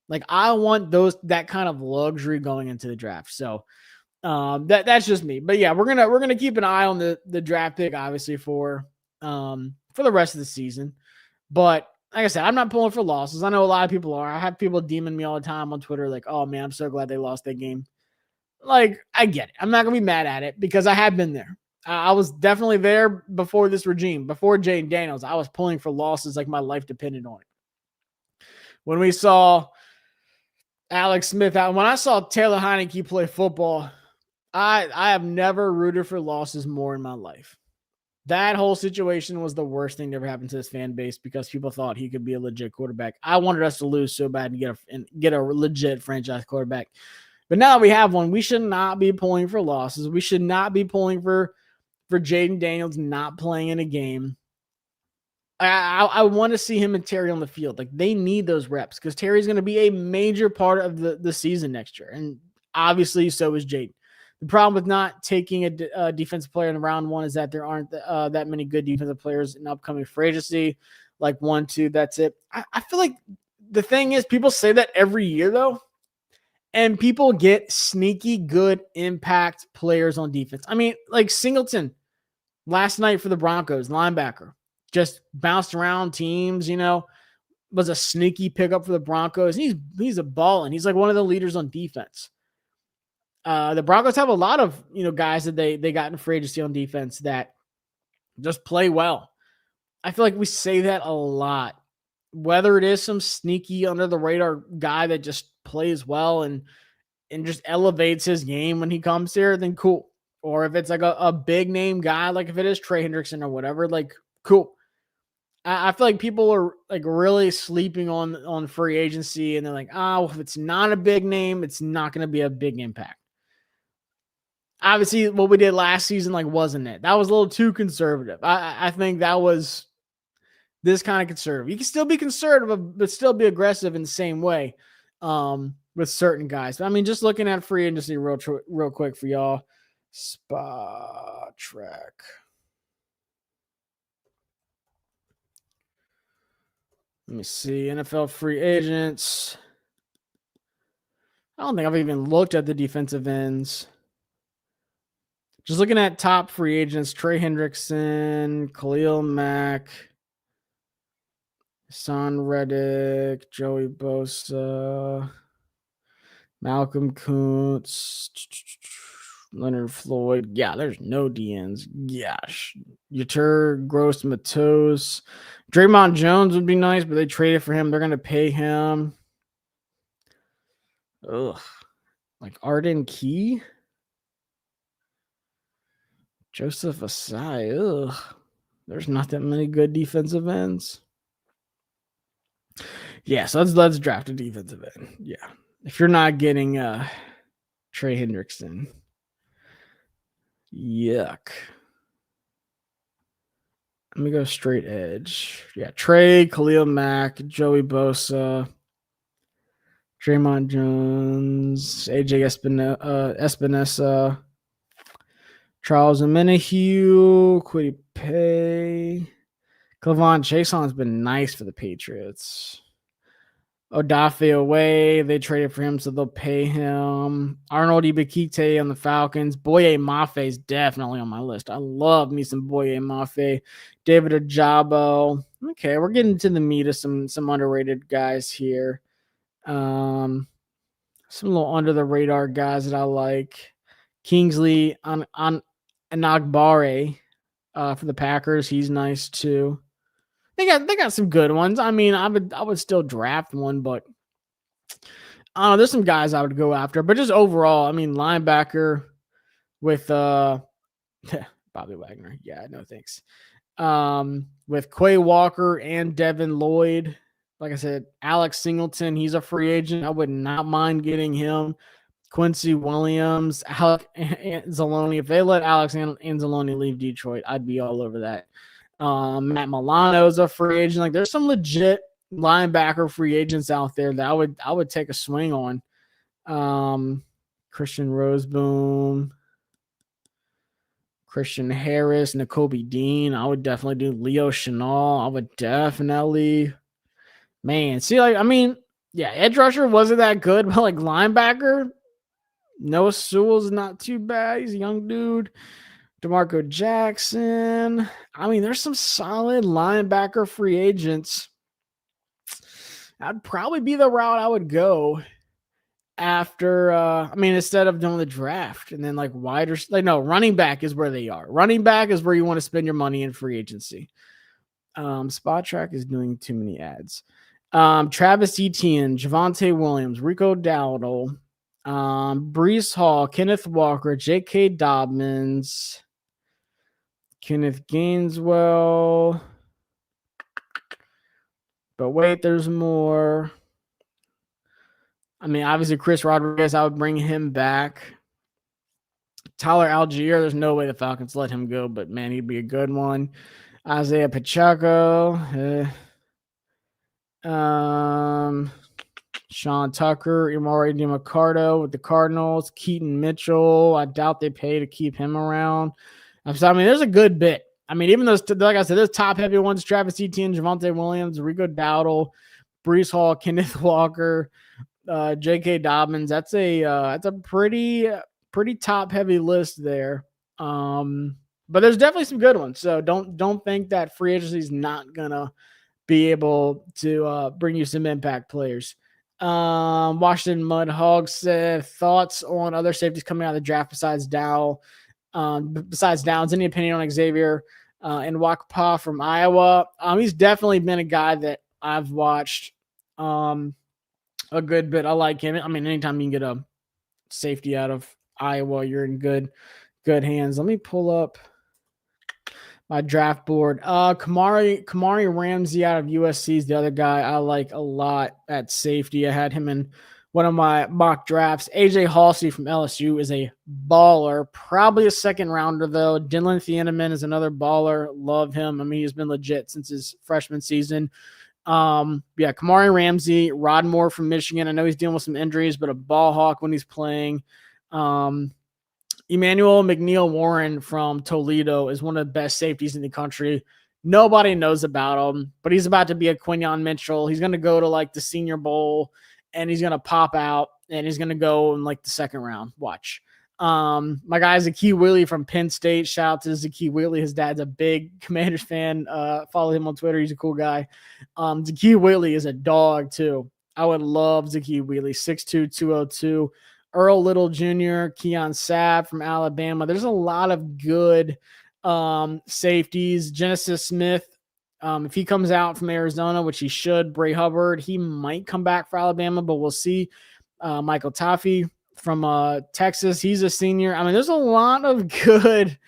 Like, I want that kind of luxury going into the draft. So that's just me. But yeah, we're gonna keep an eye on the draft pick, obviously, for the rest of the season. But like I said, I'm not pulling for losses. I know a lot of people are. I have people deeming me all the time on Twitter, like, oh man, I'm so glad they lost that game. Like, I get it. I'm not gonna be mad at it because I have been there. I was definitely there before this regime, before Jayden Daniels. I was pulling for losses like my life depended on it. When we saw Alex Smith out, when I saw Taylor Heineke play football, I have never rooted for losses more in my life. That whole situation was the worst thing that ever happened to this fan base because people thought he could be a legit quarterback. I wanted us to lose so bad and get a legit franchise quarterback. But now that we have one, we should not be pulling for losses. We should not be pulling for Jayden Daniels not playing in a game. I want to see him and Terry on the field. Like, they need those reps because Terry's going to be a major part of the season next year. And obviously, so is Jayden. The problem with not taking a defensive player in round one is that there aren't that many good defensive players in upcoming free agency. Like 1, 2, that's it. I feel like the thing is, people say that every year, though. And people get sneaky good impact players on defense. I mean, like Singleton last night for the Broncos, linebacker, just bounced around teams, was a sneaky pickup for the Broncos. He's a ball, and he's like one of the leaders on defense. The Broncos have a lot of, guys that they got in free agency on defense that just play well. I feel like we say that a lot. Whether it is some sneaky under the radar guy that just plays well and just elevates his game when he comes here, then cool. Or if it's like a big name guy, like if it is Trey Hendrickson or whatever, like cool. I feel like people are like really sleeping on free agency, and they're like, oh, if it's not a big name, it's not going to be a big impact. Obviously, what we did last season, like, wasn't it? That was a little too conservative. I think that was this kind of conservative. You can still be conservative, but still be aggressive in the same way with certain guys. But I mean, just looking at free agency real quick for y'all. Spot track. Let me see. NFL free agents. I don't think I've even looked at the defensive ends. Just looking at top free agents, Trey Hendrickson, Khalil Mack, Son Reddick, Joey Bosa, Malcolm Kuntz, Leonard Floyd. Yeah, there's no DNs. Gosh. Yatur, Gross, Matos. Draymond Jones would be nice, but they traded for him. They're going to pay him. Ugh. Like Arden Key? Joseph Asai. Ugh. There's not that many good defensive ends. Yeah, so let's draft a defensive end. Yeah. If you're not getting Trey Hendrickson. Yuck. Let me go straight edge. Yeah, Trey, Khalil Mack, Joey Bosa, Draymond Jones, AJ Espinosa, Charles Omenihu, Kwity Paye. Clavon Chaison's been nice for the Patriots. Odafe away. They traded for him, so they'll pay him. Arnold Ibikite on the Falcons. Boye Mafe is definitely on my list. I love me some Boye Mafe. David Ajabo. Okay, we're getting to the meat of some underrated guys here. Some little under the radar guys that I like. Kingsley on Anagbare. for the Packers. He's nice too. They got some good ones. I mean, I would still draft one, but there's some guys I would go after. But just overall, I mean, linebacker with Bobby Wagner. Yeah, no thanks. With Quay Walker and Devin Lloyd. Like I said, Alex Singleton, he's a free agent. I would not mind getting him. Quincy Williams, Alec Anzalone. If they let Alex Anzalone leave Detroit, I'd be all over that. Matt Milano is a free agent. Like, there's some legit linebacker free agents out there that I would take a swing on. Christian Roseboom, Christian Harris, Nakobe Dean. I would definitely do Leo Chenal. I would definitely, man. See, like, I mean, yeah, edge rusher wasn't that good, but like linebacker, Noah Sewell's not too bad. He's a young dude. DeMarco Jackson. I mean, there's some solid linebacker free agents. That'd probably be the route I would go after, instead of doing the draft and then like wider, like, no, running back is where they are. Running back is where you want to spend your money in free agency. Spot Track is doing too many ads. Travis Etienne, Javonte Williams, Rico Dowdle, Breece Hall, Kenneth Walker, J.K. Dobbins, Kenneth Gainswell. But wait, there's more. I mean, obviously, Chris Rodriguez, I would bring him back. Tyler Algier, there's no way the Falcons let him go, but man, he'd be a good one. Isaiah Pacheco. Sean Tucker, Emari DeMarcado with the Cardinals. Keaton Mitchell. I doubt they pay to keep him around. So, I mean, there's a good bit. I mean, even those, like I said, those top heavy ones, Travis Etienne, Javonte Williams, Rico Dowdle, Breece Hall, Kenneth Walker, J.K. Dobbins. That's a pretty top heavy list there. But there's definitely some good ones. So don't think that free agency is not gonna be able to bring you some impact players. Washington Mud Hog said thoughts on other safeties coming out of the draft besides Dowell. Besides Downs, any opinion on Xavier and Wakpa from Iowa? He's definitely been a guy that I've watched a good bit. I like him. I mean, anytime you can get a safety out of Iowa, you're in good hands. Let me pull up my draft board. Kamari Ramsey out of USC is the other guy I like a lot at safety. I had him in one of my mock drafts. AJ Halsey from LSU is a baller, probably a second rounder though. Dylan Thieneman is another baller. Love him. I mean, he's been legit since his freshman season. Kamari Ramsey, Rod Moore from Michigan. I know he's dealing with some injuries, but a ball hawk when he's playing. Emmanuel McNeil-Warren from Toledo is one of the best safeties in the country. Nobody knows about him, but he's about to be a Quinyon Mitchell. He's going to go to like the Senior Bowl and he's going to pop out and he's going to go in like the second round. Watch. My guy Zakee Wheatley from Penn State. Shout out to Zakee Wheatley. His dad's a big Commanders fan. Follow him on Twitter. He's a cool guy. Zakee Wheatley is a dog too. I would love Zakee Wheatley. 6'2", 202. Earl Little Jr., Keon Sabb from Alabama. There's a lot of good safeties. Genesis Smith, if he comes out from Arizona, which he should, Bray Hubbard, he might come back for Alabama, but we'll see. Michael Toffee from Texas, he's a senior. I mean, there's a lot of good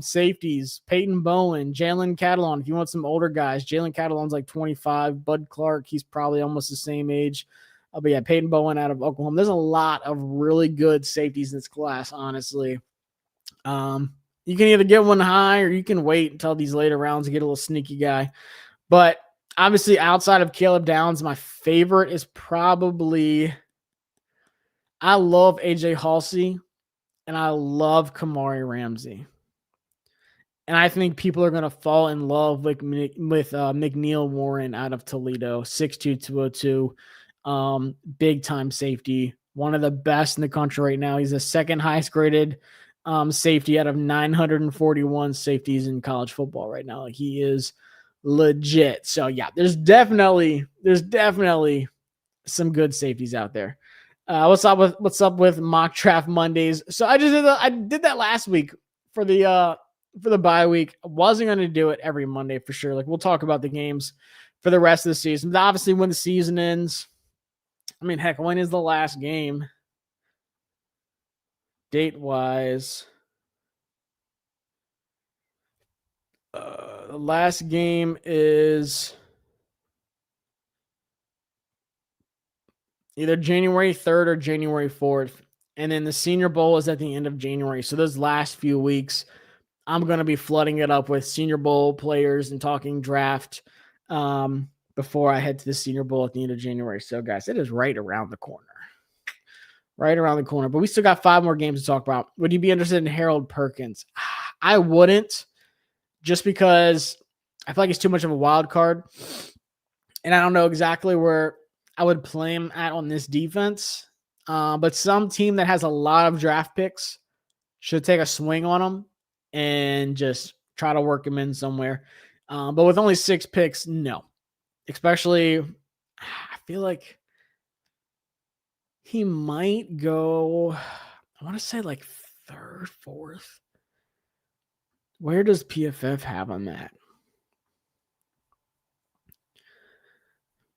safeties. Peyton Bowen, Jalen Catalon. If you want some older guys, Jalen Catalon's like 25. Bud Clark, he's probably almost the same age. But yeah, Peyton Bowen out of Oklahoma. There's a lot of really good safeties in this class, honestly. You can either get one high or you can wait until these later rounds to get a little sneaky guy. But obviously, outside of Caleb Downs, my favorite is probably I love AJ Halsey and I love Kamari Ramsey. And I think people are going to fall in love with McNeil-Warren out of Toledo, 6'2", 202. Big time safety, one of the best in the country right now. He's the second highest graded safety out of 941 safeties in college football right now. Like, he is legit. So yeah, there's definitely some good safeties out there. What's up with mock draft Mondays? So I did that last week for the bye week. I wasn't going to do it every Monday for sure. Like, we'll talk about the games for the rest of the season. But obviously, when the season ends, I mean, heck, when is the last game? Date-wise, the last game is either January 3rd or January 4th. And then the Senior Bowl is at the end of January. So those last few weeks, I'm going to be flooding it up with Senior Bowl players and talking draft before I head to the Senior Bowl at the end of January. So, guys, it is right around the corner. Right around the corner. But we still got 5 more games to talk about. Would you be interested in Harold Perkins? I wouldn't, just because I feel like he's too much of a wild card. And I don't know exactly where I would play him at on this defense. But some team that has a lot of draft picks should take a swing on him and just try to work him in somewhere. But with only 6 picks, no. Especially, I feel like he might go, I want to say like 3rd, 4th. Where does PFF have him at?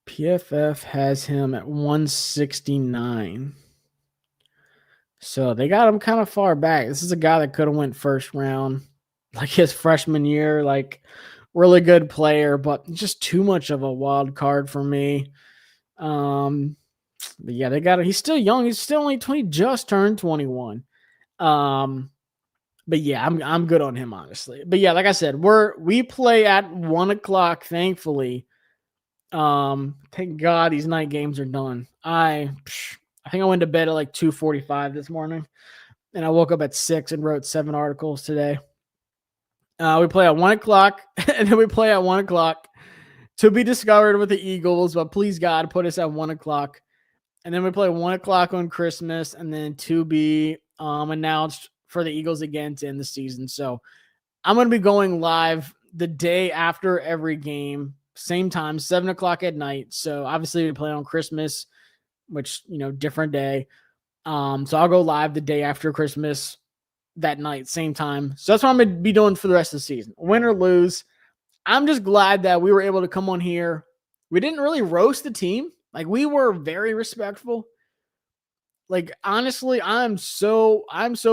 PFF has him at 169. So they got him kind of far back. This is a guy that could have went first round, like his freshman year, like really good player, but just too much of a wild card for me. But yeah, they got it. He's still young. He's still only 20, just turned 21. But yeah, I'm good on him, honestly. But yeah, like I said, we play at 1:00, thankfully. Thank God these night games are done. I think I went to bed at like 2:45 this morning, and I woke up at 6 and wrote 7 articles today. We play at 1:00, and then we play at 1:00 to be discovered with the Eagles. But please God, put us at 1:00, and then we play 1:00 on Christmas, and then to be announced for the Eagles again to end the season. So I'm going to be going live the day after every game, same time, 7:00 at night. So obviously we play on Christmas, which, different day. So I'll go live the day after Christmas that night, same time. So that's what I'm going to be doing for the rest of the season. Win or lose, I'm just glad that we were able to come on here. We didn't really roast the team. Like, we were very respectful. Like, honestly, I'm so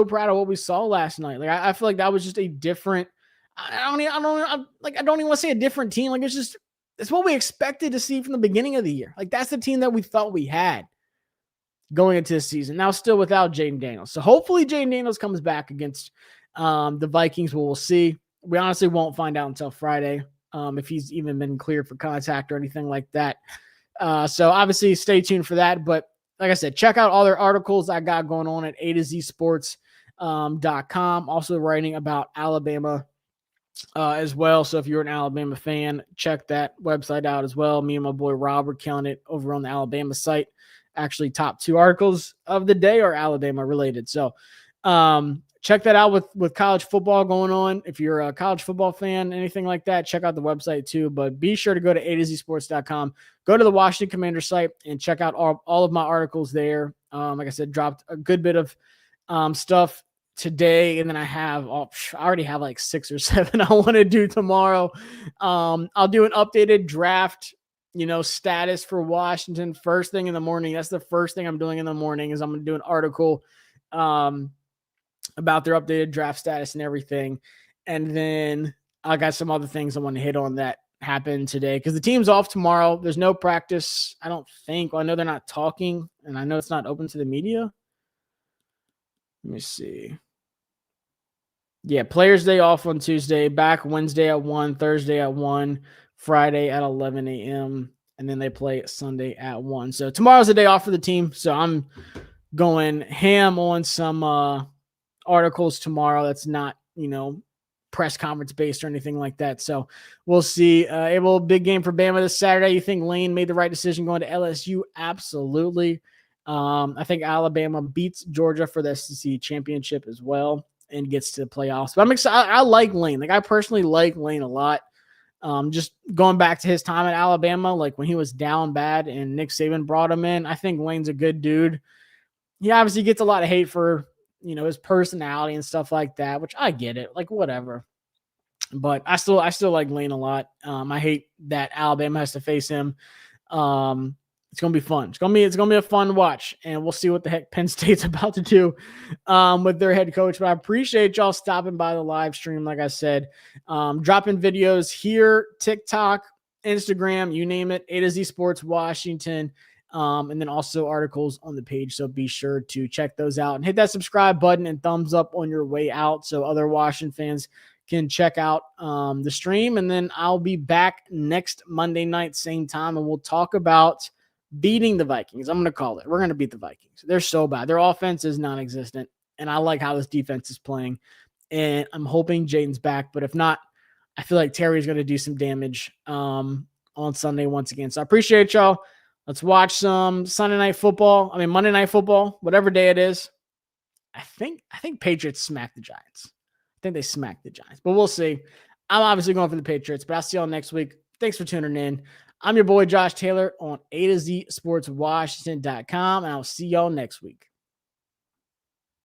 proud of what we saw last night. Like, I feel like that was just a different. I don't even want to say a different team. Like, it's what we expected to see from the beginning of the year. Like, that's the team that we thought we had going into this season. Now, still without Jayden Daniels. So hopefully Jayden Daniels comes back against the Vikings. We'll see. We honestly won't find out until Friday if he's even been cleared for contact or anything like that. So obviously stay tuned for that. But like I said, check out all their articles I got going on at A2ZSports.com. Also writing about Alabama as well. So if you're an Alabama fan, check that website out as well. Me and my boy Rob are killing it over on the Alabama site. Actually, top 2 articles of the day are Alabama related. So check that out with college football going on. If you're a college football fan, anything like that, check out the website too. But be sure to go to A2ZSports.com, go to the Washington Commanders site, and check out all of my articles there. Like I said, dropped a good bit of stuff today, and then I already have like 6 or 7 I want to do tomorrow. I'll do an updated draft status for Washington first thing in the morning. That's the first thing I'm doing in the morning, is I'm going to do an article about their updated draft status and everything. And then I got some other things I want to hit on that happened today, because the team's off tomorrow. There's no practice, I don't think. Well, I know they're not talking, and I know it's not open to the media. Let me see. Yeah, Players' Day off on Tuesday, back Wednesday at 1, Thursday at 1, Friday at 11 a.m., and then they play Sunday at 1. So tomorrow's a day off for the team, so I'm going ham on some articles tomorrow that's not, press conference based or anything like that. So we'll see. Big game for Bama this Saturday. You think Lane made the right decision going to LSU? Absolutely. I think Alabama beats Georgia for the SEC championship as well and gets to the playoffs. But I'm excited. I like Lane. Like, I personally like Lane a lot. Just going back to his time at Alabama, like when he was down bad and Nick Saban brought him in, I think Lane's a good dude. He obviously gets a lot of hate for his personality and stuff like that, which I get it, like whatever. But I still like Lane a lot. I hate that Alabama has to face him. It's gonna be fun. It's gonna be a fun watch, and we'll see what the heck Penn State's about to do with their head coach. But I appreciate y'all stopping by the live stream. Like I said, dropping videos here, TikTok, Instagram, you name it. A to Z Sports Washington. And then also articles on the page. So be sure to check those out and hit that subscribe button and thumbs up on your way out so other Washington fans can check out the stream. And then I'll be back next Monday night, same time, and we'll talk about beating the Vikings. I'm going to call it. We're going to beat the Vikings. They're so bad. Their offense is non-existent, and I like how this defense is playing. And I'm hoping Jayden's back, but if not, I feel like Terry's going to do some damage on Sunday once again. So I appreciate y'all. Let's watch some Monday Night Football, whatever day it is. I think Patriots smacked the Giants. I think they smacked the Giants, but we'll see. I'm obviously going for the Patriots, but I'll see y'all next week. Thanks for tuning in. I'm your boy, Josh Taylor, on A to Z Sports Washington.com, and I'll see y'all next week.